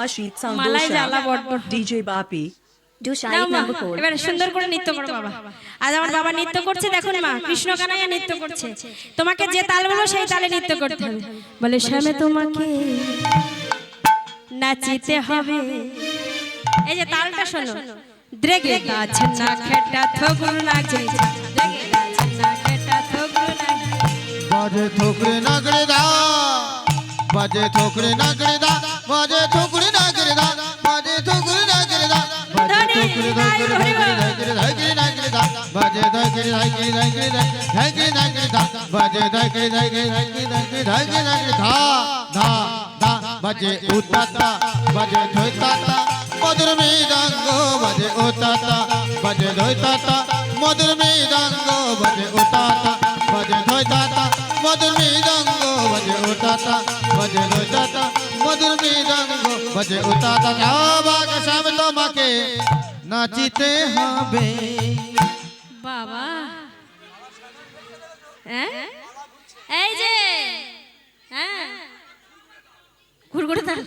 Ashit মালাই জ্বালা বড্ড। Sangdosha, DJ Bapi. Do now Shahid মা, number 4. এবার সুন্দর করে নৃত্য করো বাবা। আজ আমার বাবা নৃত্য করছে, দেখুন মা, কৃষ্ণ কানাইয়া নৃত্য করছে। তোমাকে যে তাল বলবো সেই তালে নৃত্য করতে হবে। বলে শ্যামে তোমাকে নাচিতে হবে। এই যে তালটা শোনো, দ্রেগে গাছ না খেটা থগুর নাচে, দ্রেগে গাছ না খেটা থগুর নাচে। বাজে থোকরে নাগরে দা, বাজে থোকরে নাগরে দা, বাজে থোকরে নাগরে দা, বাজে থোকরে নাগরে দা, বাজে থোকরে নাগরে নাগরে নাগরে নাগরে দা, বাজে থোকরে নাগরে নাগরে নাগরে নাগরে দা, বাজে থোকরে নাগরে নাগরে নাগরে নাগরে নাগরে ধা ধা ধা, বাজে উতাতা, বাজে ধৈতাতা, মধুর মৃদঙ্গ বাজে উতাতা, বাজে ধৈতাতা, মধুর মৃদঙ্গ বাজে উতাতা, বাজে ধৈতাতা, মধুর মৃদঙ্গ বাজে উতাতা, বাজে ধৈতাতা, মধুর মৃদঙ্গ বাজে উতাতা। বাবা শ্যাম তোমাকে নাচিতে হবে। বাবা হ্যাঁ, এই যে হ্যাঁ, ঘুরঘুরে তাল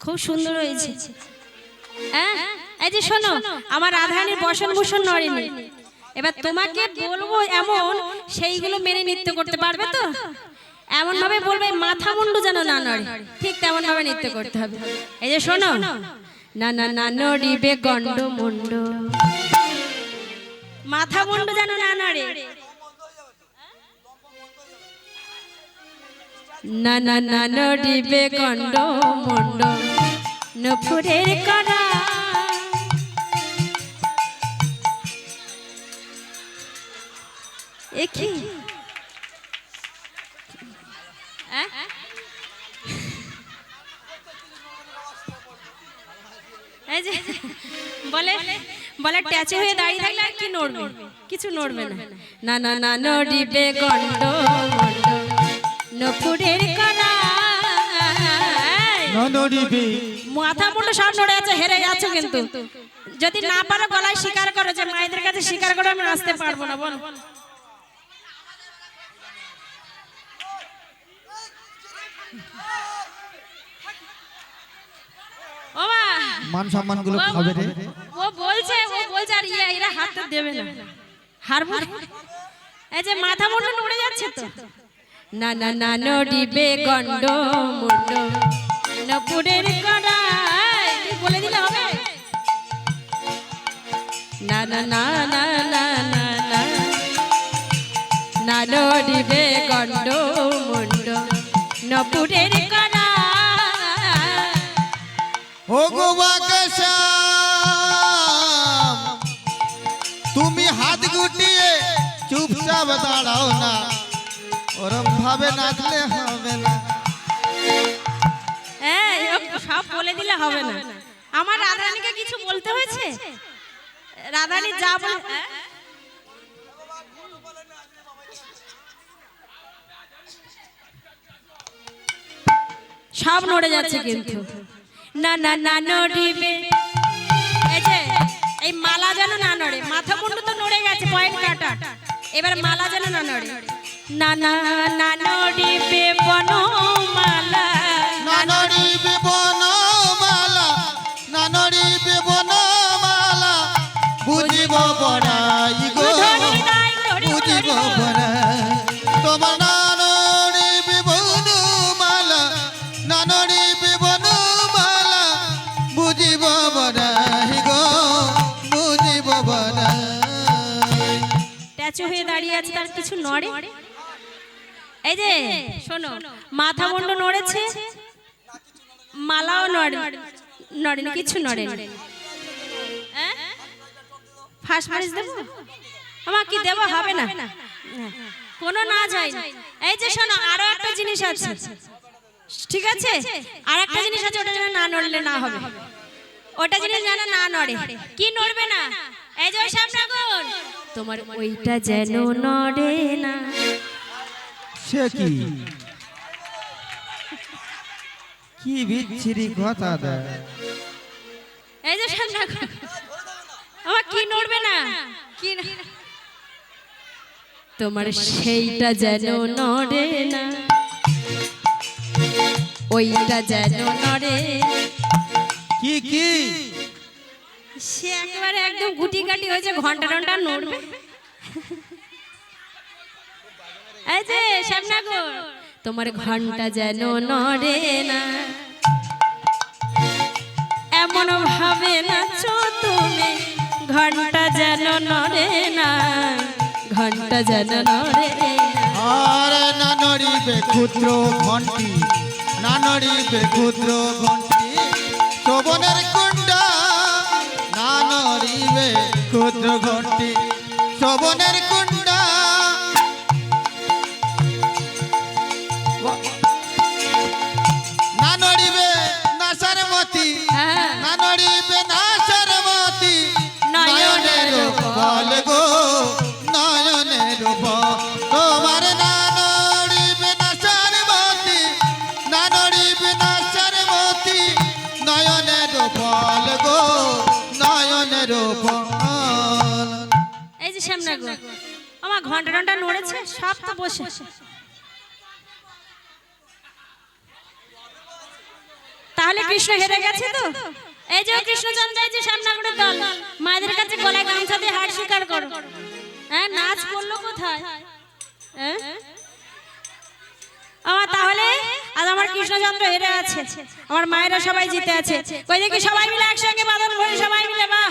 খুব সুন্দর হয়েছে। হ্যাঁ, এই যে শোনো, আমার রাধারানীর বসন ভূষণ নড়েনি। এবার তোমাকে বলবো এমন, সেইগুলো মেনে নৃত্য করতে পারবে তো? এমন ভাবে বলবে মাথা মুন্ডু যেন না নড়ে, ঠিক তেমন ভাবে নৃত্য করতে হবে। এই যে শোনো, না না না নড়িবে গন্ড মুন্ড, মাথা মুন্ডু যেন না নড়ে। না না না নড়িবে গন্ড মুন্ড, নফুরের করা একই। এই যে বলে বলে ট্যাচে হয়ে দাঁড়িয়ে থাকলে আর কি নড়বে? কিছু নড়বে না। না না না নড়িবে গন্ড মুন্ড, নফুরের করা। নড়িবে মাথা মুন্ডু সব নড়ে আছে, হেরে যাচ্ছ কিন্তু। যদি না পারো গলায় স্বীকার করো যে মায়েদের কাছে স্বীকার করে আমি নাচতে পারবো না, বল। ও মা, মান সম্মান গুলো খাবে রে। ও বলছে আর এরা হাত দেবে না, হারবো। এই যে মাথা মুন্ডু নড়ে যাচ্ছে তো। না না না নড়িবে গন্ড মুন্ড, নপুরের কড়া। বলে দিলে হবে? না না না না না না না, না নড়িবে গন্ড মুন্ড, নপুরের কড়া। ও গোবাকে শ্যাম, তুমি হাত গুটিয়ে চুপচাপ দাঁড়াও না, ওরম ভাবে নাচলে হবে না। সব বলে দিলে হবে না। আমার রাধারানীকে কিছু বলতে হয়েছে? রাধারানী যা বলে সব নড়ে যাচ্ছে কিন্তু। না না না নড়িবে, এই যে এই মালা যেন না নড়ে। মাথা মুন্ডু তো নড়ে গেছে, পয়েন্ট কাটা। এবার মালা যেন না নড়ে। না না না নড়িবে বনমালা, না নড়িবে বনমালা, না নড়িবে বনমালা, বুঝিব বড়াই গো, বুঝিব বড়াই। তোমার না নড়িবে বনমালা, না নড়িবে বনমালা, বুঝিব বড়াই গো, বুঝিব বড়াই। ট্যাচু হয়ে দাঁড়িয়ে আছে, তার কিছু নড়ে? এই যে শোনো, মাথা মুন্ডু নড়েছে, মালাও নড়েনি, কিছু নড়েনি। ফার্স্ট প্রাইজ দেবো? আমার কি দেবো? হবে না, কোনো না যায়। এই যে শোনো, আরো একটা জিনিস আছে, ঠিক আছে? আর একটা জিনিস আছে, ওটা যেন না নড়লে না হবে। ওটা জিনিস যেন না নড়ে। কি নড়বে না? এই যে শ্যামনগর, তোমার ওইটা যেন নড়ে না। সে কি বিচ্ছিরি কথা দেয়। এই যে শ্যামনগর, আমার কি নড়বে না? কি তোমার সেইটা যেন নড়ে না। ওইটা যেন নড়ে। কি কি সে একেবারে একদম গুটি কাটি হয়েছে, ঘন্টা টন্টা নড়বে। এই যে শ্যামনগর, তোমার ঘন্টা যেন নড়ে না, এমন ভাবে নাচো তুমি, ঘন্টা যেন নড়ে না, ঘন্টা যেন নড়ে না। আর না নড়িবে ক্ষুদ্র ঘন্টি, না নড়িবে ক্ষুদ্র ঘন্টি, শোভনের কুণ্ডা, না নড়িবে ক্ষুদ্র ঘন্টি, শোভনের কুণ্ডা। না নড়িবে নাসার মতি, না নড়িবে নাসার মতি, নয়নের বল গো, নয়নের বল। তোমার না নড়িবে নাসার মতি, না নড়িবে নাসার মতি, নয়নের বল গো, নয়নের বল। এই যে শ্যামনগর, আমার ঘন্টা টন্টা নড়েছে, সব তো বসে। তাহলে কৃষ্ণ হেরে গেছে তো? এই যে কৃষ্ণচন্দ্র, এই যে শ্যামনগরের দল, মায়েদের কাছে গলায় গামছা দিয়ে হার স্বীকার করো। হ্যাঁ, নাচ করলো কোথায়? হ্যাঁ, তাহলে আজ আমার কৃষ্ণচন্দ্র হেরে আছে, আমার মায়েরা সবাই জিতে আছে। কই দেখি সবাই মিলে একসঙ্গে বাদল ভরে সবাই মিলে, বাহ।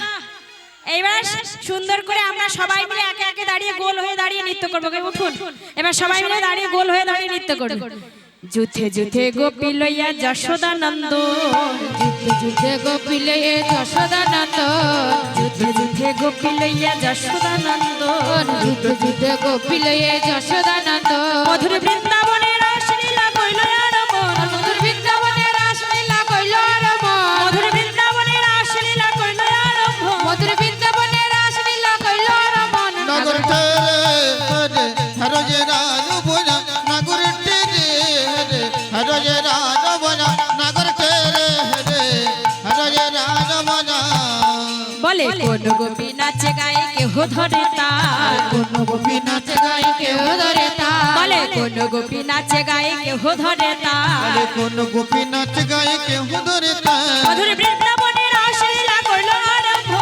এইবার সুন্দর করে আমরা সবাই মিলে একে একে দাঁড়িয়ে গোল হয়ে দাঁড়িয়ে নৃত্য করবো। উঠুন, এবার সবাই মিলে দাঁড়িয়ে গোল হয়ে দাঁড়িয়ে নৃত্য করবো। যুথে যুথে গোপী লইয়া যশোদানন্দ, যুদ্ধে যুদ্ধে গোপী লইয়া যশোদানন্দ, যুদ্ধে যুদ্ধে গোপী লইয়া যশোদানন্দ, যুদ্ধে যুদ্ধে গোপী লইয়া যশোদানন্দ, মধুর বৃন্দাবনে রাসলীলা কইল আরম্ভ, মধুর বৃন্দাবনে রাসলীলা কইল আরম্ভ, মধুর বৃন্দাবনে রাসলীলা কইল আরম্ভ, মধুর বৃন্দাবনে রাসলীলা কইল আরম্ভ। নগর টেরে হরজে রাজবনা, নগর টেরে হরজে রাজবনা, নগর টেরে হরজে রাজবনা। বলে কোন গোপী নাচে গায়ে কেহ ধরে তার, কোন গোপী নাচে গাই কেউ ধরে তার, বলে কোন গোপী নাচে গায়ে কেহ ধরে তার, বলে কোন গোপী নাচ গায়ে কেহ ধরে তার। মধুর বৃন্দাবনে রাসলীলা কইল আরম্ভ,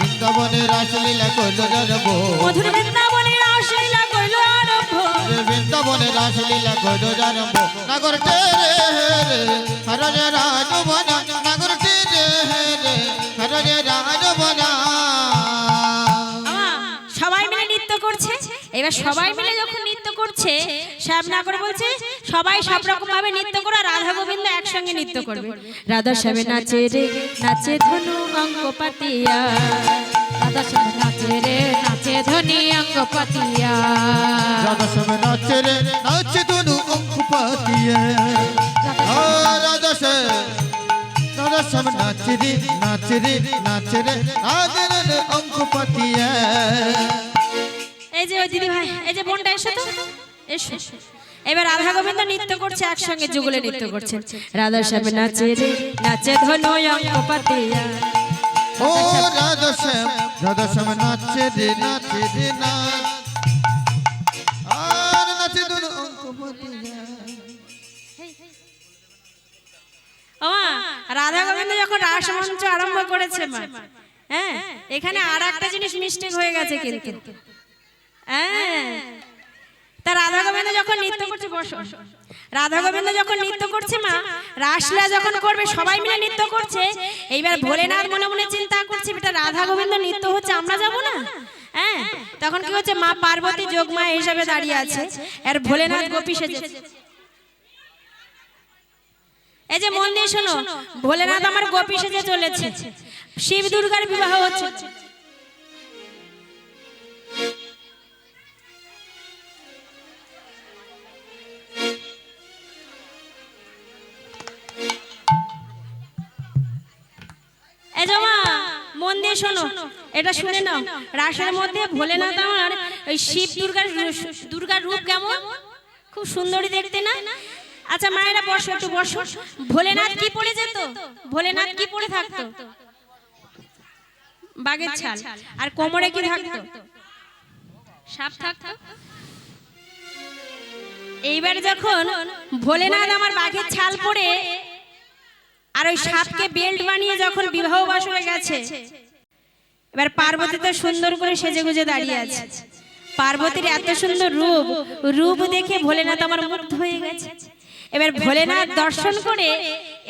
বৃন্দাবনে রাসলীলা কইল আরম্ভ, মধুর বৃন্দাবনে রাসলীলা কইল আরম্ভ, বৃন্দাবনে রাসলীলা কইল আরম্ভ। নগর টেরে হরজে রাজবনা, নগর টেরে হরজে রাজবনা। সবাই মিলে নৃত্য করছে। এবার সবাই মিলে যখন নৃত্য করছে, শ্যামনগর বলছে সবাই সব রকম ভাবে নৃত্য করে, রাধা গোবিন্দ একসঙ্গে নৃত্য করবে। রাধা শ্যামে নাচে রে নাচে ধনু অঙ্ক পাতিয়া, রাধা শ্যাম নাচে রে নাচে ধনী অঙ্গ পাতিয়া, রাধা শ্যাম নাচে রে নাচে ধনু অঙ্ক পাতিয়া, রাধা শ্যাম নাচে রে নাচে রে নাচে রে রাধা অঙ্ক পাতিয়া। এই যে ওই দিদি ভাই, এই যে বোনটা এসো তো, এসো। এবার রাধা গোবিন্দ নৃত্য করছে, একসঙ্গে যুগলে নৃত্য করছে। রাধা শ্যামে নাচে রে নাচে ধনু অঙ্ক পাতিয়া, ও রাধা শ্যাম নাচে রে নাচে রে না, আর নাচে ধনু অঙ্ক পাতিয়া। রাধা গোবিন্দ যখন রাসমঞ্চ আরম্ভ করেছে মা, হ্যাঁ, এখানে আর একটা জিনিস মিস্টেক হয়ে গেছে কিন্তু। হ্যাঁ, তা রাধা গোবিন্দ যখন নৃত্য করছে, বসো, রাধা গোবিন্দ যখন নৃত্য করছে মা, রাসলীলা যখন করবে সবাই মিলে নৃত্য করছে। এইবার ভোলেনাথ মনে মনে চিন্তা করছে, এটা রাধা গোবিন্দ নৃত্য হচ্ছে, আমরা যাব না। হ্যাঁ, তখন কি হচ্ছে, মা পার্বতী যোগমা হিসেবে দাঁড়িয়ে আছে, আর ভোলেনাথ গোপী সেজেছে। এই যে মন দিয়ে শোনো, ভোলেনাথ আমার গোপী সেজে চলেছে, শিব দুর্গার বিবাহ হচ্ছে। এই যে মা মন দিয়ে শোনো, এটা শুনে নাও, রাসের মধ্যে ভোলেনাথ আমার ওই শিব দুর্গার রূপ কেমন, খুব সুন্দরী দেখতে না? আচ্ছা মায়েরা বসো, একটু বসো। ভোলেনাথ কি পরে যেত? ভোলেনাথ কি পরে থাকতো? বাঘের ছাল। আর কোমরে কি থাকতো? সাপ থাকতো। এইবার যখন ভোলেনাথ আমার বাঘের ছাল পরে আর ওই সাপকে বেল্ট বানিয়ে যখন বিবাহ বাসরে গেছে, এবার পার্বতী তো সুন্দর করে সেজে গুজে দাঁড়িয়ে আছে। পার্বতীর এত সুন্দর রূপ, রূপ দেখে ভোলেনাথ আমার মুগ্ধ হয়ে গেছে। এবার ভোলেনাথ দর্শন করে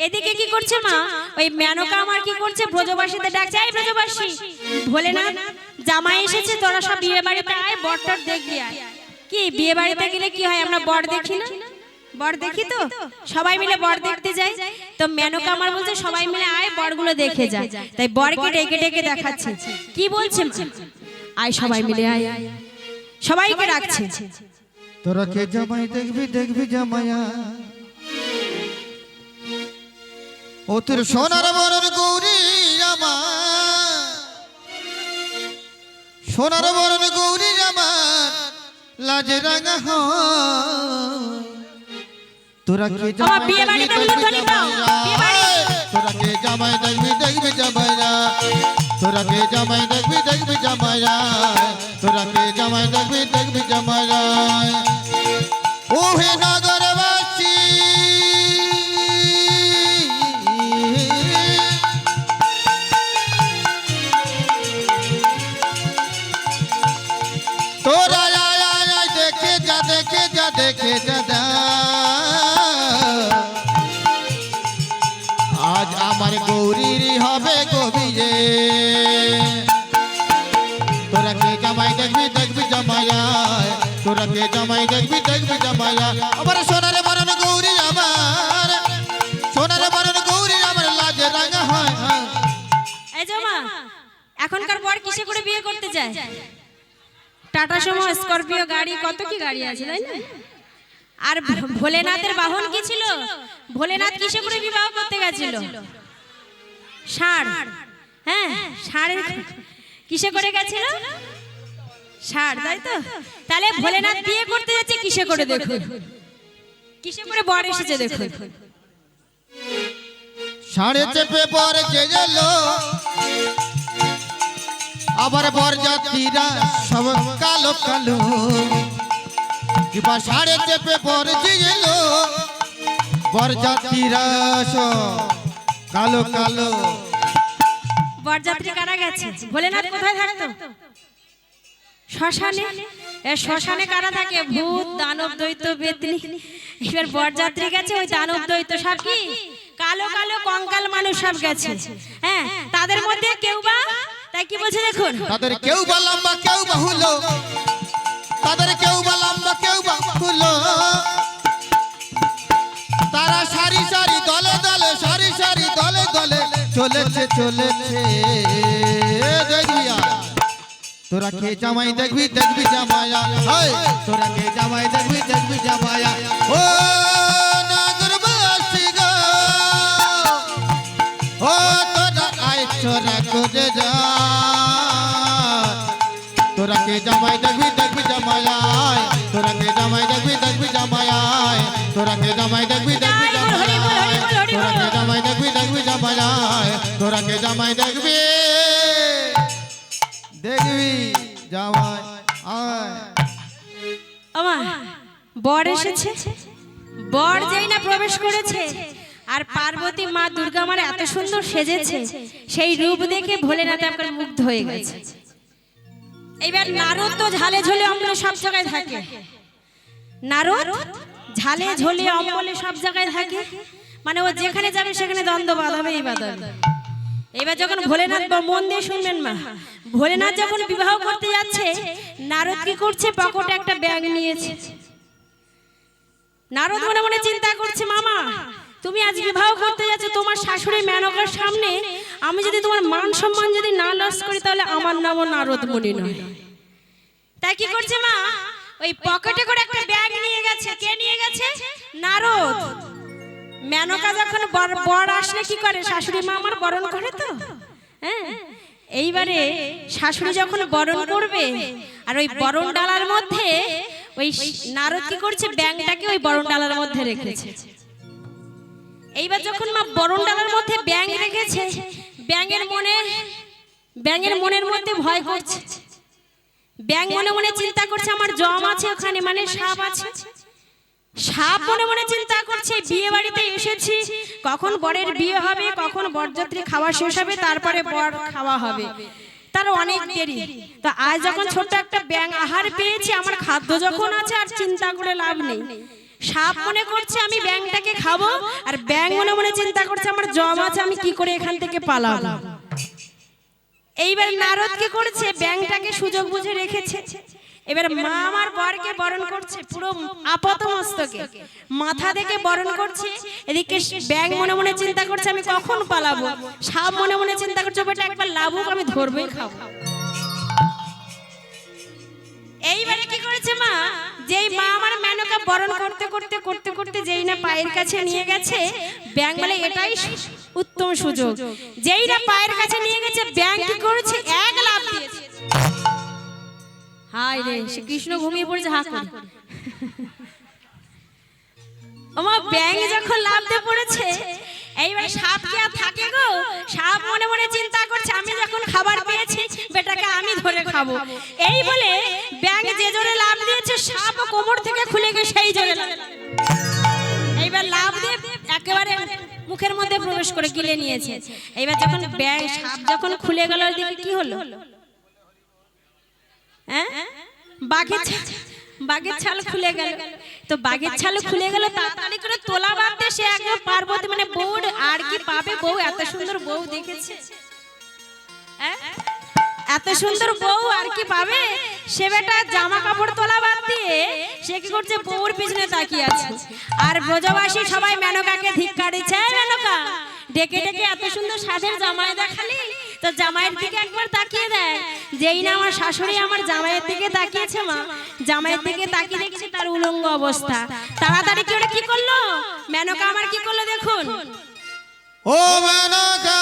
এদিকে কি করছে মা, ওই মেনকা আমার কি করছে, ব্রজবাসীদের ডাকছে, এই ব্রজবাসী ভোলেনাথ জামাই এসেছে, তোরা সব বিয়ে বাড়িতে আয়, বরটর দেখবি আয়। কি বিয়ে বাড়িতে গেলে কি হয়, আমরা বর দেখি না? বর দেখি তো, সবাই মিলে বর দেখতে যাই। তো মেনকা আমার বলছে সবাই মিলে আয়, বরগুলো দেখে যায়। তাই বরকে ডেকে ডেকে দেখাচ্ছে। কি বলছে, আয় সবাই মিলে আয়, সবাইকে রাখছে। তোরা কে জামাই দেখবি, দেখবি জামাইয়া, ও তোর সোনার বরণ গৌরী আমার, সোনার বরণ গৌরী আমার লাজে রাঙা হয়। তোরা কে জামাই দেখবি, তোরা কে জামাই দেখবি, দেখবি জামাইয়া, তোরা কে জামাই দেখবি, দেখবি জামাইয়া, তোরা কে জামাই দেখবি, দেখবি জামাইয়া। ও হে নগরবাসী, তোরা দেখে যা, দেখে যা, দেখে যা, আজ আমার গৌরীর হবে কবিরে। তোরা কে জামাই দেখবি, দেখবি জামাইয়া, তোরা কে জামাই দেখবি, দেখবি জামাইয়া। আমার সোনার বরণ গৌরী আমার, সোনার বরণ গৌরী আমার লাজে রাঙা হয়। এই যে মা, এখনকার বর কিসে করে বিয়ে করতে যায়? টাটা সুমো, স্করপিও গাড়ি, কত কি গাড়ি আছে তাই না? আর ভোলেনাথের বাহন কি ছিল? ভোলেনাথ কিসে করে বিবাহ করতে গেছিল? ষাঁড়। হ্যাঁ, ষাঁড় কিসে করে গেছিল? ষাঁড়, তাই তো? তাহলে ভোলেনাথ বিয়ে করতে যাচ্ছে কিসে করে, দেখুন কিসে করে বর এসেছে দেখুন। ষাঁড়ে চেপে পর গেল, আবার বরযাত্রীরা সব কালো কালো, কিবা ষাঁড়ে চেপে পর গেল, বরযাত্রীরা সব কালো কালো। বরযাত্রী কারা গেছে? ভোলেনাথ কোথায় থাকতো? শ্মশানে। শ্মশানে কারা থাকে? ভূত, দানব, দৈত্য, বেতনি। এবার বরযাত্রী গেছে, ওই দানব দৈত্য সব কি কালো কালো কঙ্কাল মানুষ সব গেছে। হ্যাঁ, তাদের মধ্যে কেউ বা, তাই কি বলছে দেখুন, তাদের কেউ বা লম্বা, কেউ বা হুলো, তাদের কেউ বা লম্বা, কেউ বা হুলো, তারা সারি সারি দলে দলে, সারি সারি দলে দলে চলেছে, চলেছে। দেখবি তোরা কে জামাই দেখবি, দেখবি জামাইয়া, তোরা কে জামাই দেখবি, দেখবি জামাইয়া। ও নগরবাসী গো, ও তোরা আয় তোরা করে যা, তোরা কে জামাই দেখবি, দেখবি জামাইয়া, তোরা কে জামাই দেখবি, দেখবি জামাইয়া, তোরা কে জামাই দেখবি, দেখবি জামাইয়া, তোরা কে জামাই দেখবি, দেখবি জামাইয়া, তোরা কে জামাই দেখবি, দেখবি জামাই। আমার বর এসেছে, বর যেই না প্রবেশ করেছে, আর পার্বতী মা দুর্গা আমার এত সুন্দর সেজেছে, সেই রূপ দেখে ভোলেনাথ আপনার মুগ্ধ হয়ে গেছে। এইবার নারদ তো ঝালে ঝোলে অম্বলে সব জায়গায় থাকে, নারদ ঝালে ঝোলে অম্বলে সব জায়গায় থাকে, মানে ও যেখানে যাবে সেখানে দ্বন্দ্ব বাঁধাবেই বাঁধাবে। এবার যখন ভোলেনাথ, মন দিয়ে শুনবেন মা, ভোলেনাথ যখন বিবাহ করতে যাচ্ছে, নারদ কি করছে, পকেটে একটা ব্যাগ নিয়েছে। নারদ মনে মনে চিন্তা করছে, মামা তুমি আজ বিবাহ করতে যাচ্ছ, তোমার শাশুড়ি মেনকার সামনে আমি যদি তোমার মান সম্মান যদি না লস করি, তাহলে আমার নামও নারদ মুনি নয়। তাই কি করছে মা, ওই পকেটে করে একটা ব্যাগ নিয়ে গেছে। কে নিয়ে গেছে? নারদ। মেনকা যখন বর আসলে কি করে, শাশুড়ি মা আমার বরণ করে তো। হ্যাঁ, এইবারে শাশুড়ি যখন বরণ করবে, আর ওই বরণ ডালার মধ্যে ওই নারদ কি করছে, ব্যাংটাকে ওই বরণ ডালার মধ্যে রেখেছে। এইবার যখন মা বরণ ডালার মধ্যে ব্যাং রেখেছে, ব্যাঙের মনের মধ্যে ভয় করছে। ব্যাং মনে মনে চিন্তা করছে, আমার জম আছে ওখানে, মানে সাপ আছে। সাপ মনে মনে চিন্তা করছে বিয়ে বাড়িতে এসেছি, কখন বরের বিয়ে হবে, কখন বরযাত্রী খাওয়া শেষ হবে, তারপরে বর খাওয়া হবে, তার অনেক দেরি। তো আজ যখন ছোট্ট একটা ব্যাঙ আহার পেয়েছি, আমার খাদ্য যখন আছে, আর চিন্তা করে লাভ নেই। সাপ মনে করছে আমি ব্যাঙটাকে খাবো, আর ব্যাঙ মনে মনে চিন্তা করছে আমার জম আছে, আমি কি করে এখান থেকে পালাবো। এইবার নারদ কি করেছে, ব্যাঙটাকে সুযোগ বুঝে রেখেছে। এবার মা আমার বরকে বরণ করছে পুরো আপাত মস্তকে, মাথা থেকে বরণ করছে। এদিকে ব্যাঙ মনে মনে চিন্তা করছে আমি কখন পালাবো, সাপ মনে মনে চিন্তা করছে বেটা একবার লাভুক, আমি ধরবই খাবো। এইবারে কি করেছে মা, যেই মা আমার মেনকা বরণ করতে করতে করতে করতে যেই না পায়ের কাছে নিয়ে গেছে, ব্যাঙ বলে এটাই উত্তম সুযোগ। যেই না পায়ের কাছে নিয়ে গেছে, ব্যাঙ কি করেছে, এক লাফ দিয়েছে। হায় রে, সে কৃষ্ণ ঘুমিয়ে পড়েছে হা করে। আমার ব্যাঙ যখন লাফ দিয়ে পড়েছে, এইবার সাপ কি আর থাকে গো, সাপ মনে মনে চিন্তা করছে আমি যখন খাবার পেয়েছি, বেটাকে আমি ধরে খাবো। এই বলে ব্যাঙ যে জোরে লাফ দিয়েছে, সাপ কোমর থেকে খুলে গিয়ে সেই জোরে এইবার লাফ দিয়ে একেবারে মুখের মধ্যে প্রবেশ করে গিলে নিয়েছে। এইবার যখন ব্যাঙ সাপ যখন খুলে গেল, দিকে কি হলো, বাঘের ছাল খুলে গেল। তো বাঘের ছাল খুলে গেল, তাড়াতাড়ি করে তোলা বাঁধতে সে একদম পার্বতী মানে বউ আর কি পাবে, বউ এত সুন্দর বউ দেখেছে, এত সুন্দর বউ আর কি পাবে। সে বেটা জামা কাপড় তোলা বাদ দিয়ে সে কি করছে, বউর পিছনে তাকিয়ে আছে। আর ব্রজবাসী সবাই মেনকাকে ধিক্কার দিচ্ছে, মেনকা ডেকে ডেকে এত সুন্দর সাজের জামাই দেখালি, তো জামাইয়ের দিকে একবার তাকিয়ে দেয়। যেই না আমার শাশুড়ি আমার জামাইয়ের দিকে তাকিয়েছে, মা জামাইয়ের দিকে তাকিয়ে দেখছে তার উলঙ্গ অবস্থা। তাড়াতাড়ি করে কি করলো মেনকা আমার, কি করলো দেখুন। ও মেনকা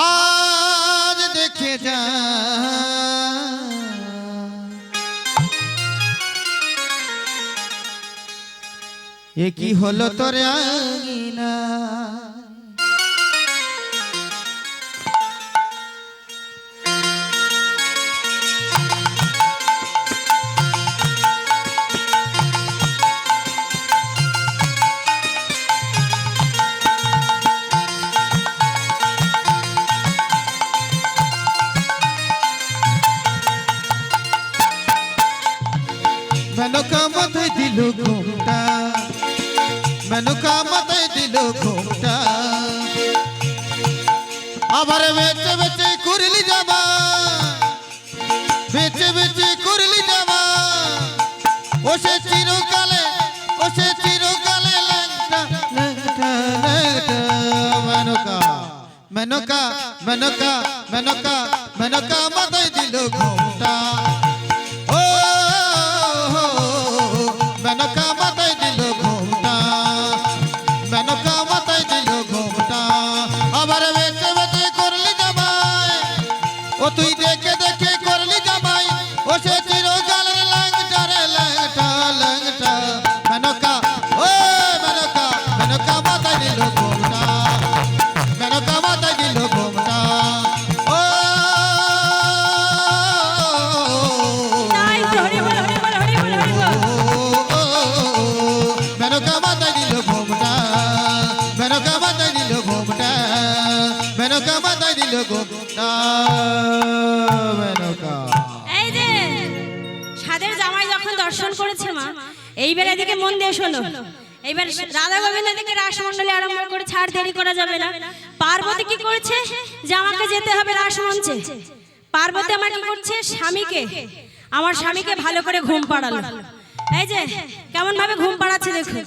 আজ দেখে যা, এ কি হলো তোর আঙিনা, মেনকা মাথায় দিল ঘুমটা, মেনকা মাথায় দিল ঘুমটা, আবার বেঁচে বেঁচে করলি যাবা, বেঁচে বেঁচে করলি যাবা, ও সে চিরকালে, ও সে চিরকালে ল্যাংটা ল্যাংটা ল্যাংটা। মেনকা মেনকা মেনকা মেনকা মেনকা মাথায় দিল ঘুমটা, মেনকা মাথায় দিল ঘুমটা, মেনকা মাথায় দিল ঘুমটা, আবার বেঁচে বেঁচে করলি জামাই, ও তুই দেখে দেখে করলি জামাই, ও সে চিরকালের ল্যাংটা রে ল্যাংটা ল্যাংটা। মেনকা ও মেনকা মেনকা মাথায় দিল ঘুমটা, মেনকা মাথায় দিল ঘুমটা, ও মেনকা মাথায় দিল ঘুমটা, মেনকা মাথায় দিল ঘুমটা, মেনকা মাথায় দিল ঘুমটা, মেনকা। এই যে সাদের জামাই যখন দর্শন করেছে মা, এইবার এদিকে মন দিয়ে শোনো। এইবার রাধা গোবিন্দ থেকে রাসমণ্ডলী আরম্ভ করে, ছাড় দেরি করা যাবে না। পার্বতী কি করেছে, যে আমাকে যেতে হবে রাসমঞ্চে। পার্বতী আমার কি করছে, স্বামীকে, আমার স্বামীকে ভালো করে ঘুম পাড়ালো। এই যে কেমন ভাবে ঘুম পাড়াচ্ছে দেখো।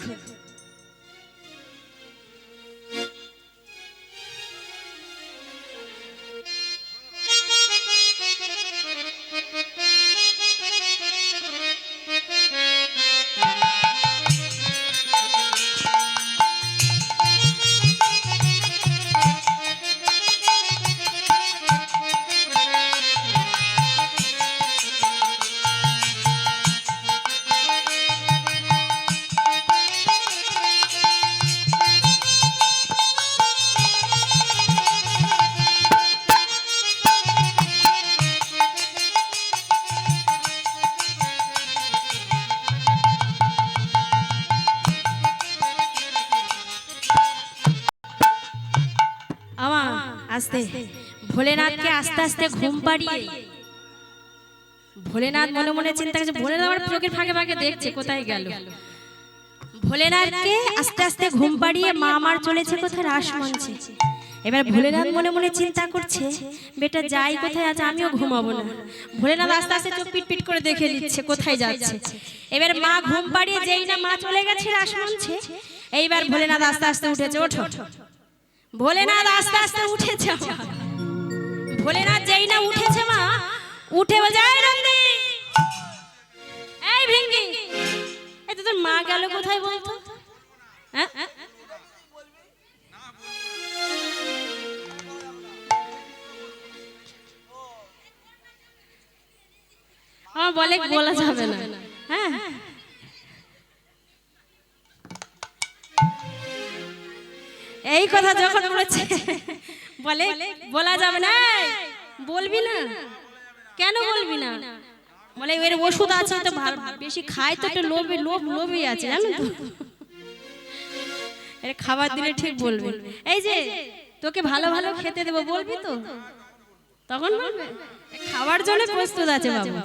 আস্তে ভোলেনাথকে আস্তে আস্তে ঘুম পাড়িয়ে ভোলেনাথ মনে মনে চিন্তা করছে, ভোলেনাথ আমার চোখের ফাঁকে ফাঁকে দেখছে কোথায় গেল। ভোলেনাথকে আস্তে আস্তে ঘুম পাড়িয়ে মা আমার চলেছে কোথায়, রাসমঞ্চে। এবার ভোলেনাথ মনে মনে চিন্তা করছে, বেটা যাই কোথায় আছে, আমিও ঘুমাবো না। ভোলেনাথ আস্তে আস্তে চোখ পিট পিট করে দেখে নিচ্ছে কোথায় যাচ্ছে। এবার মা ঘুম পাড়িয়ে যেই না মা চলে গেছে রাসমঞ্চে, এইবার ভোলেনাথ আস্তে আস্তে উঠেছে। ওঠো, ভোলেনাথ আস্তে আস্তে উঠেছে। ভোলেনাথ যেই না উঠেছে মা উঠে বলছে, এই নন্দী, এই ভৃঙ্গি, এই তো তোর মা গেল কোথায় বলতো? হ্যাঁ আমার বলে বলা যাবে না। হ্যাঁ এই কথা যখন বলেছে বলে বলা যাবে না। বলবি না কেন? বলবি না বলে এর ওষুধ আছে, তো বেশি খায় তো একটু লোভই আছে, জানো তো। এর খাবার দিলে ঠিক বলবি। এই যে তোকে ভালো ভালো খেতে দেবো, বলবি তো? তখন বলবে খাবার জন্য প্রস্তুত আছে বাবু।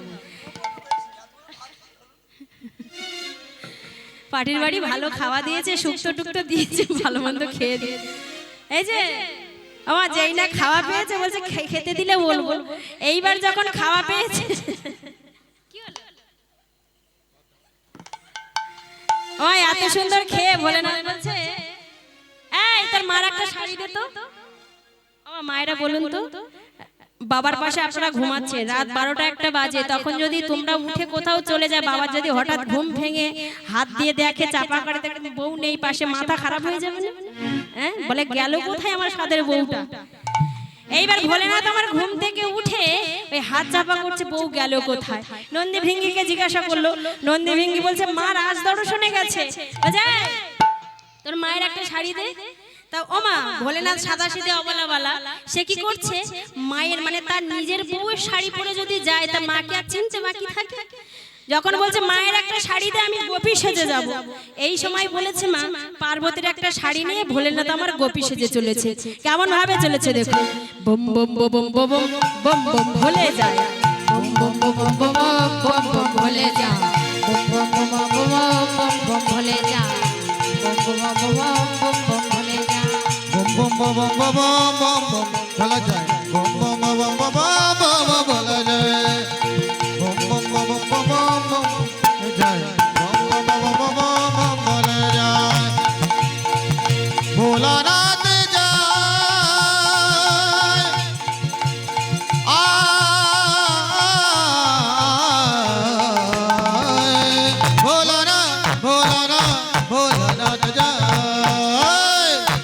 পাটির বাড়ি ভালো খাওয়া দিয়েছে, শুক্তো টুক্তো দিয়েছে, ভালো মন্দ খেয়ে দিয়েছে। এই যে আমার যেই না খাওয়া পেয়েছে বলছে খেতে দিলে বলবো। এইবার যখন খাওয়া পেয়েছে ওই এত সুন্দর খেয়ে ভোলেনাথ বলছে, এই তোর মার একটা শাড়ি দে তো। আমার মায়েরা বলুন তো, বাবার পাশে আপনারা ঘুমাচ্ছেন, রাত 12টা-1টা বাজে, তখন যদি তোমরা উঠে কোথাও চলে যায়, বাবার যদি হঠাৎ ঘুম ভেঙে হাত দিয়ে দেখে চাপা করে দেখে বউ নেই পাশে, মাথা খারাপ হয়ে যাবে না? হ্যাঁ বলে গেল কোথায় আমার সাদের বউটা। এইবার ভোলেনাথ আমার ঘুম থেকে উঠে ওই হাত চাপা করছে, বউ গেল কোথায়। নন্দী ভৃঙ্গিকে জিজ্ঞাসা করলো, নন্দী ভৃঙ্গি বলছে মা রাজ দর্শনে গেছে। তোর মায়ের একটা শাড়ি দে। তা ও মা, ভোলেনাথ সাদা সিধে অবলাওয়ালা, সে কি করছে, মায়ের মানে তার নিজের বউয়ের শাড়ি পরে যদি যায় তা মাকে আর চিনতে বাকি থাকে? যখন বলছে মায়ের একটা শাড়ি দে, আমি গোপী সেজে যাব, এই সময় বলেছে মা পার্বতীর একটা শাড়ি নিয়ে ভোলেনাথ আমার গোপী সেজে চলেছে। কেমন ভাবে চলেছে দেখো, বম বম বম বম বম বম বম ভোলে যায়, বম বম বম বম বম বম ভোলে যা, বম বম বম বম বম ভোলে যা, বম বম বম বম ভোলে যা, বম বম বম বম বম বম বলা যায়, বম বম বম বম বম বলা যায়, বম বম বম বম বম যায়, বম বম বম বম বলা যায়। ভোলানাথ যায় ভোলানাথ ভোলানাথ ভোলানাথ যায়,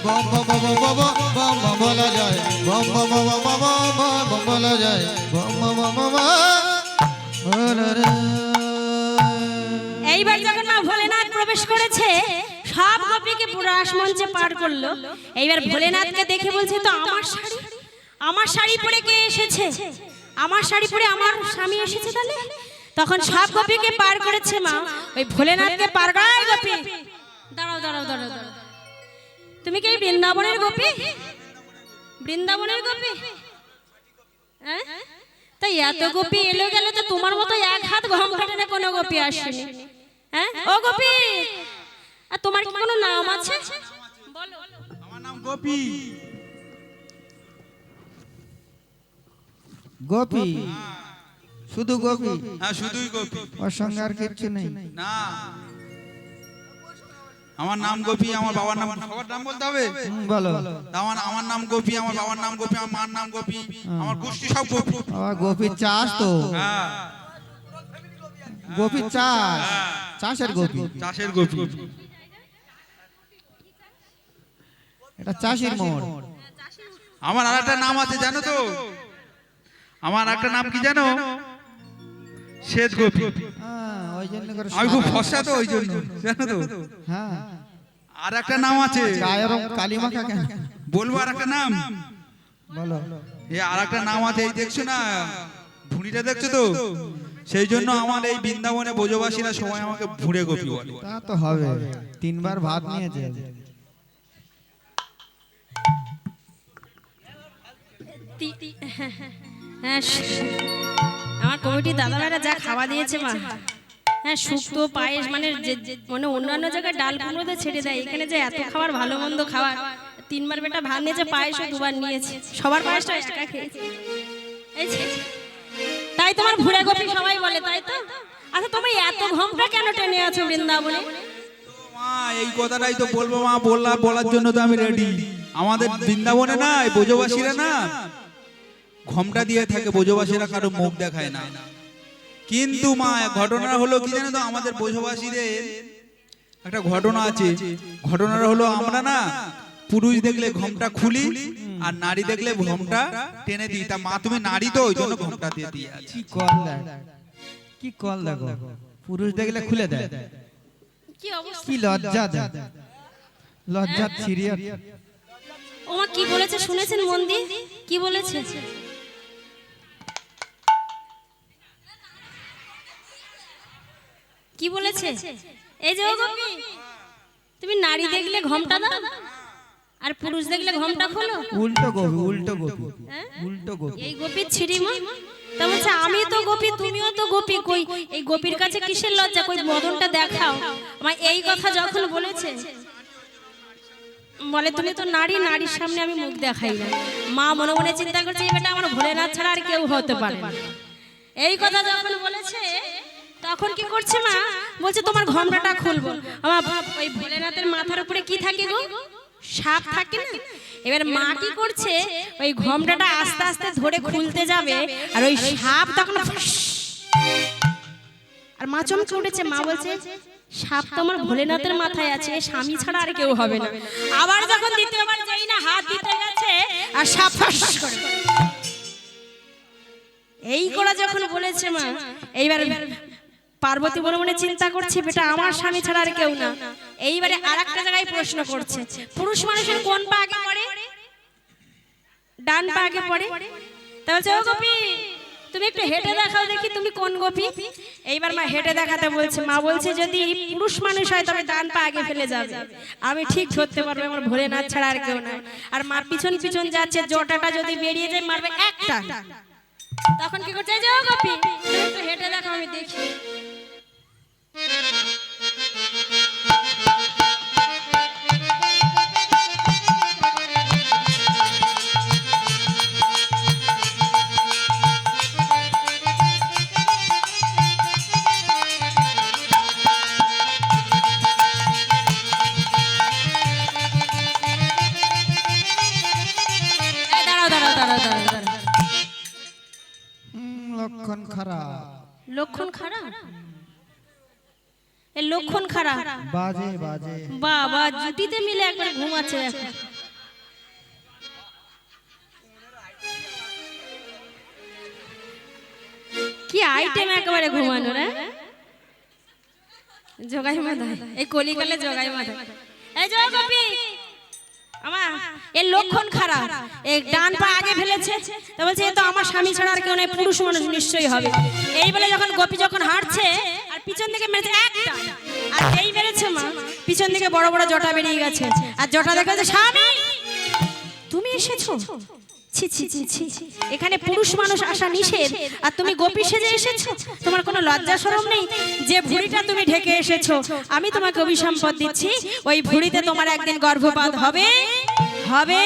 বম বম বম বম বম বলা যায়, বম বম বম বম বম বলা যায়, বম বম বম বলা যায়। এইবার যখন মা ভোলেনাথ প্রবেশ করেছে, সব গোপীকে পুরো রাসমঞ্চে পার করলো। এইবার ভোলেনাথকে দেখে বলছে, তো আমার শাড়ি, আমার শাড়ি পরে কে এসেছে? আমার শাড়ি পরে আমার স্বামী এসেছে তাহলে? তখন সব গোপীকে পার করেছে মা, ওই ভোলেনাথকে পার করাই গোপী। দাঁড়াও দাঁড়াও দাঁড়াও দাঁড়াও, তুমি কি বৃন্দাবনের গোপী? বৃন্দাবনের গোপী? হ্যাঁ, তাই এত গোপী এলো গেল, তো তোমার মতো এক হাত গম কাটে না কোনো গোপী আসেনি। হ্যাঁ ও গোপী, আর তোমার কি কোনো নাম আছে? বলো। আমার নাম গোপী। গোপী, শুধু গোপী? হ্যাঁ শুধুই গোপী, ওর সঙ্গে আর কিচ্ছু নেই? না আমার নাম গোপী, আমার বাবার নাম, সবার নাম বলতে হবে? বলো। আমার নাম গোপী, আমার বাবার নাম গোপী, আমার মার নাম গোপী, আমার গোষ্ঠী সব গোপী। গোপী চাষ তো? হ্যাঁ গোপী চাষ, চাষের গোপী, চাষের গোপী। এটা চাষির মোড়। আমার আর একটা নাম আছে জানো তো, আমার একটা নাম কি জানো? শ্বেত গোপী। ওই জন্য করে আমি খুব ফসা তো, ওই জন্য জানো তো। হ্যাঁ, আর একটা নাম আছে, গায়ের কালিমাখা কেন? বলবো আর একটা নাম? বলো। এই আর একটা নাম আছে, এই দেখছো না ভুঁড়িটা দেখছো তো, সেই জন্য আমার এই বৃন্দাবনে ব্রজবাসীরা সবাই আমাকে ভুঁড়ে গোপী বলে। তা তো হবে, 3 বার ভাত নিয়েছে। হ্যাঁ আমার কমিটি দাদা ভাইরা যা খাওয়া দিয়েছে মা, হ্যাঁ শুক্তো পায়েস মানে মানে অন্যান্য জায়গায় ডাল কুমড়োতে ছেড়ে দেয়, এখানে যে এত খাবার ভালো মন্দ খাবার, 3 বার বেটা ভাত নিয়েছে, পায়েসও 2 বার নিয়েছে, সবার পায়েসটা একা খেয়েছে। তাই তোমার ভুঁড়ে গোপী সবাই বলে, তাই তো? আচ্ছা তুমি এত ঘোমটা কেন টেনে আছো বৃন্দাবনে? মা এই কথাটাই তো বলবো মা, বলার জন্য তো আমি রেডি। আমাদের বৃন্দাবনে না এই ব্রজবাসীরা না ঘোমটা দিয়ে থাকে, ব্রজবাসীরা কারো মুখ দেখায় না। কিন্তু মা ঘটনা হলো কি জানো তো, আমাদের ব্রজবাসীদের একটা ঘটনা আছে। ঘটনাটা হলো আমরা না পুরুষ দেখলে ঘোমটা খুলি আর নারী দেখলে ঘোমটা টেনে দিই। তা মা তুমি নারী তো, ওই জন্য ঘোমটা দিয়ে দিয়ে আছি। কি কল দেখো, পুরুষ দেখলে খুলে দেয়, কি অবস্থা, কি লজ্জা দেয়, লজ্জা ছিড়িয়ে। ওমা কি বলেছে শুনেছেন মন দিয়ে? কি বলেছে? কি বলেছে? এই যে ও গোপী, তুমি নারী দেখলে ঘোমটা দাও আর পুরুষ দেখলে ঘোমটা খোলো। উল্টো গোপী, উল্টো গোপী, উল্টো গোপী। এই গোপীর ছিড়ি মা। তা বলছে আমি তো গোপী, তুমিও তো গোপী, কই এই গোপীর কাছে কিসের লজ্জা, কই বদনটা দেখাও। আমার এই কথা যখন বলেছে, বলে তুমি তো নারী, নারীর সামনে আমি মুখ দেখাই না। মা মনে মনে চিন্তা করছে এই বেটা আমার ভোলেনাথ ছাড়া আর কেউ হতে পারে না। এই কথা যখন বলেছে তখন কি করছে মা, বলছে তোমার ঘোমটাটা খুলবো। আমার ওই ভোলেনাথের মাথার উপরে কি থাকে গো, সাপ থাকে না। এবার মা কি করছে, ওই ঘোমটাটা আস্তে আস্তে ধরে খুলতে যাবে আর ওই সাপ তখন আর মা চমকে উঠেছে। মা বলছে সাপ তো আমার ভোলেনাথের মাথায় আছে, স্বামী ছাড়া আর কেউ হবে না। আবার যখন দ্বিতীয়বার যাই না হাত দিতে গেছে আর সাপ ফাঁস করে এই করা যখন বলেছে মা, এইবার পার্বতী মনে মনে চিন্তা করছে বেটা আমার স্বামী ছাড়া আর কেউ না। এইবারে আরেকটা জায়গায় প্রশ্ন করছে, পুরুষ মানুষের কোন পা আগে পড়ে? ডান পা আগে পড়ে। তা বলছে ও গোপী তুমি একটু হেঁটে দেখাও দেখি তুমি কোন গোপী। এইবার মা হেঁটে দেখাতে বলছে। মা বলছে যদি পুরুষ মানুষ হয় তবে ডান পা আগে ফেলে যাবে, আমি ঠিক ধরতে পারবো আমার ভোলেনাথ ছাড়া আর কেউ না। আর মা পিছন পিছন যাচ্ছে, জটাটা যদি বেরিয়ে যায় মারবে একটা। তখন কি করছে, যাও গোপী তুমি একটু হেঁটে দেখাও আমি দেখি। লক্ষণ খারাপ, লক্ষণ খারাপ, এই লক্ষণ খারাপ। বাজে বাজে বাবা জুটিতে মিলে একবার ঘুমাচ্ছে এখন। কি আইটেম একেবারে ঘুমানো রে, জগাই মাথায় এই কলিকালে জগাই মাথায়। এই জয় গোপী আমা এর লক্ষণ খারাপ, এই ডান পা আগে ফেলেছে। তো বলছে এ তো আমার স্বামী ছাড়া আর কেউ নেই, পুরুষ মানুষ নিশ্চয়ই হবে। এই বলে যখন গোপী যখন হাঁটছে আর পিছন দিকে মেরেছে একটা, আর এই মেরেছে মা পিছন দিকে বড় বড় জটা বেরিয়ে গেছে। আর জটা দেখে যে স্বামী তুমি এসেছো, ছি ছি ছি ছি, এখানে পুরুষ মানুষ আসা নিষেধ আর তুমি গোপী সেজে এসেছো, তোমার কোনো লজ্জা শরম নেই? যে ভুঁড়িটা তুমি ঢেকে এসেছো আমি তোমাকে অভিসম্পদ দিচ্ছি, ওই ভুঁড়িতে তোমার একদিন গর্ভপাত হবে হবে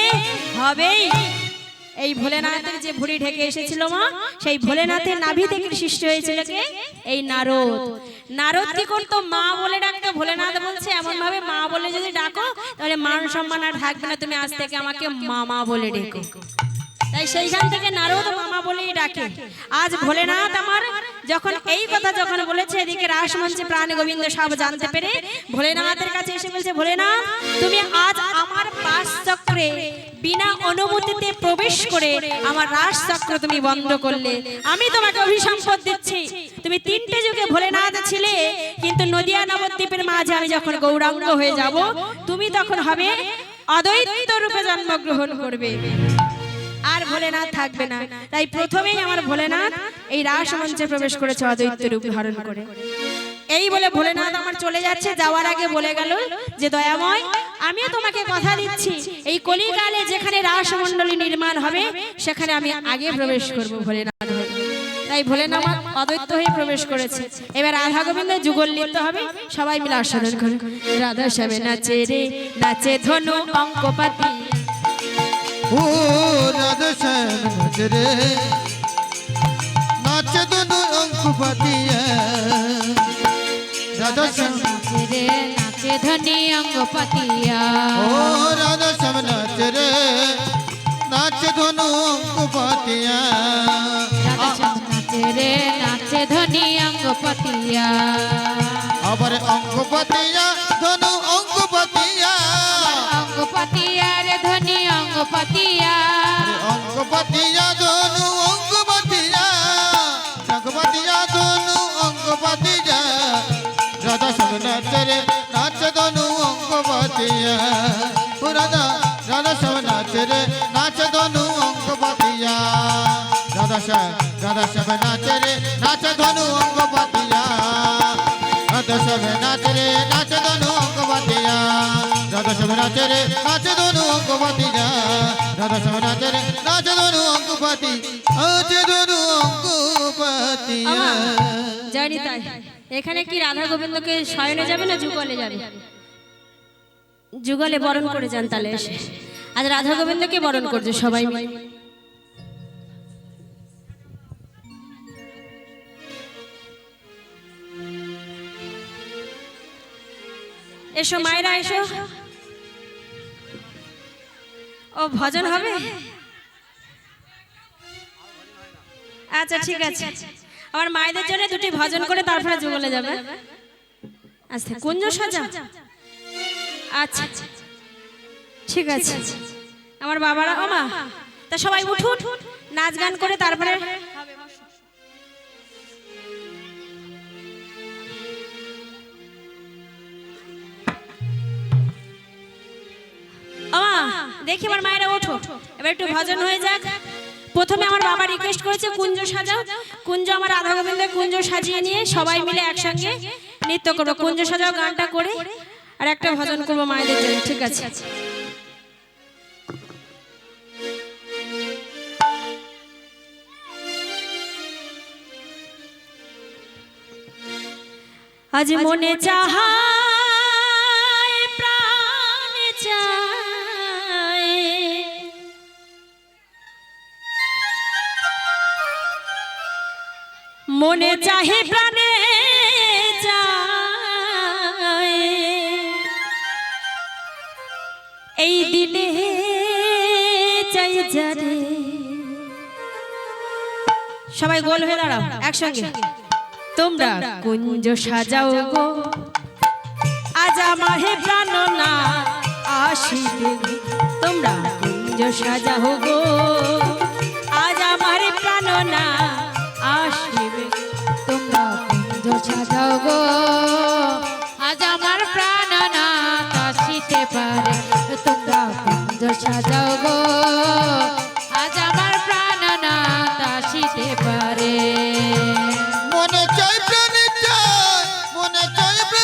হবেই। এই ভোলেনাথের যে ভুঁড়ি ঢেকে এসেছিল মা, সেই ভোলেনাথের নাভি থেকে সৃষ্টি হয়েছিল কে? এই নারদ। নারদ কি করতো, মা বলে ডাকতো। ভোলেনাথ বলছে এমন ভাবে মা বলে যদি ডাকো তাহলে মান সম্মান আর থাকবে না, তুমি আজ থেকে আমাকে মামা বলে ডেকো। তাই সেইখান থেকে নারদ মামা বলেই ডাকে। আজ ভোলেনাথ আমার যখন এই কথা যখন বলেছে, এদিকে রাসমঞ্চে প্রাণ গোবিন্দ সব জানতে পেরে ভোলেনাথের কাছে এসে বলছে, ভোলেনাথ তুমি আজ আমার পাশ চক্রে বিনা অনুমতিতে প্রবেশ করে আমার রাস চক্র তুমি বন্ধ করলে, আমি তোমাকে অভিসম্পদ দিচ্ছি। তুমি 3টে যুগে ভোলেনাথ ছিলে, কিন্তু নদিয়া নবদ্বীপের মাঝে আমি যখন গৌরাঙ্গ হয়ে যাব তুমি তখন হবে অদ্বৈত রূপে জন্মগ্রহণ করবে, আর ভোলেনাথ থাকবে না। তাই প্রথমেই আমার ভোলেনাথ এই রাস মঞ্চে প্রবেশ করেছে অদ্বৈত রূপ ধারণ করে। এই বলে ভোলেনাথ আমার চলে যাচ্ছে, যাওয়ার আগে বলে গেল যে দয়াময় আমিও তোমাকে কথা দিচ্ছি এই কলিকালে যেখানে রাসমণ্ডলী নির্মাণ হবে সেখানে আমি আগে প্রবেশ করব ভোলেনাথ হয়ে। তাই ভোলেনাথ অদ্বৈত হয়ে প্রবেশ করেছে। এবার রাধা গোবিন্দের যুগল নৃত্য হবে, সবাই মিলে আস্বাদন করুন। রাধা শ্যামে নাচে রে নাচে ধনু অঙ্কপাতি, ও রাধা শ্যাম নাচে রে নাচে ধনু অঙ্কপাতিয়া। রাধা শ্যাম নাচে রে নাচে ধনী অঙ্গপাতিয়া, ও রাধা শ্যাম নাচে রে নাচে ধনু অঙ্কপাতিয়া। রাধা শ্যাম নাচে রে নাচে ধনী অঙ্গপাতিয়া, আবার অঙ্কপাতিয়া ধনু অঙ্কপাতিয়া। অঙ্গপাতিয়া রে ধনী অঙ্গপাতিয়া, অঙ্কপাতিয়া ধনু অঙ্কপাতিয়া, অঙ্কপাতিয়া ধনু অঙ্কপাতিয়া। রাধা শ্যাম নাচে রে নাচে ধনু অঙ্কপাতিয়া। ও রাধা রাধা শ্যাম নাচে রে নাচে ধনু অঙ্কপাতিয়া। রাধা শ্যাম নাচে রে নাচে ধনু অঙ্কপাতিয়া। রাধা শ্যাম নাচে রে নাচে ধনু অঙ্কপাতিয়া। রাধা শ্যাম নাচে রে নাচে ধনু অঙ্কপাতিয়া। রাধা শ্যাম নাচে রে নাচে ধনু অঙ্কপাতি, নাচে ধনু অঙ্কপাতিয়া। জানি তাই এখানে কি রাধা গোবিন্দকে শয়নে যাবে না যুগলে যাবে? যুগলে বরণ করে যান তাহলে এসে। আজ রাধা গোবিন্দকে বরণ করছে সবাই মিলে। এসো মায়েরা এসো। ও ভজন হবে? আচ্ছা ঠিক আছে, আমার মায়েদের জন্য দুটি ভজন করে তারপরে যুগলে যাবে। আচ্ছা কুঞ্জ সাজা, আচ্ছা ঠিক আছে। আমার বাবারা ও মা তা সবাই উঠুন, নাচ গান করে তারপরে ও মা দেখি আমার মায়েরা ওঠো, এবার একটু ভজন হয়ে যাক। প্রথমে আমার বাবা রিকোয়েস্ট করেছে কুঞ্জ সাজাও, কুঞ্জ আমার রাধা গোবিন্দের কুঞ্জ সাজিয়ে নিয়ে সবাই মিলে একসঙ্গে নৃত্য করবো। কুঞ্জ সাজাও গানটা করে আর একটা ভজন করবো মায়েদের জন্য, ঠিক আছে? আজ মনে চাহায় প্রাণ চায়, মনে চাহে প্রাণে যায়, এই দিলে চাই যারে। সবাই গোল হয়ে দাঁড়াও একসঙ্গে। তোমরা কুঞ্জ সাজাও গো আজ আমার হে প্রাণনা আসিবে। তোমরা কুঞ্জ সাজাও গো আজ আমার প্রাণনা আসিবে। তোমরা কুঞ্জ সাজাও গো আজ আমার প্রাণনাথ আসিতে পারে। তোমরা কুঞ্জ সাজাও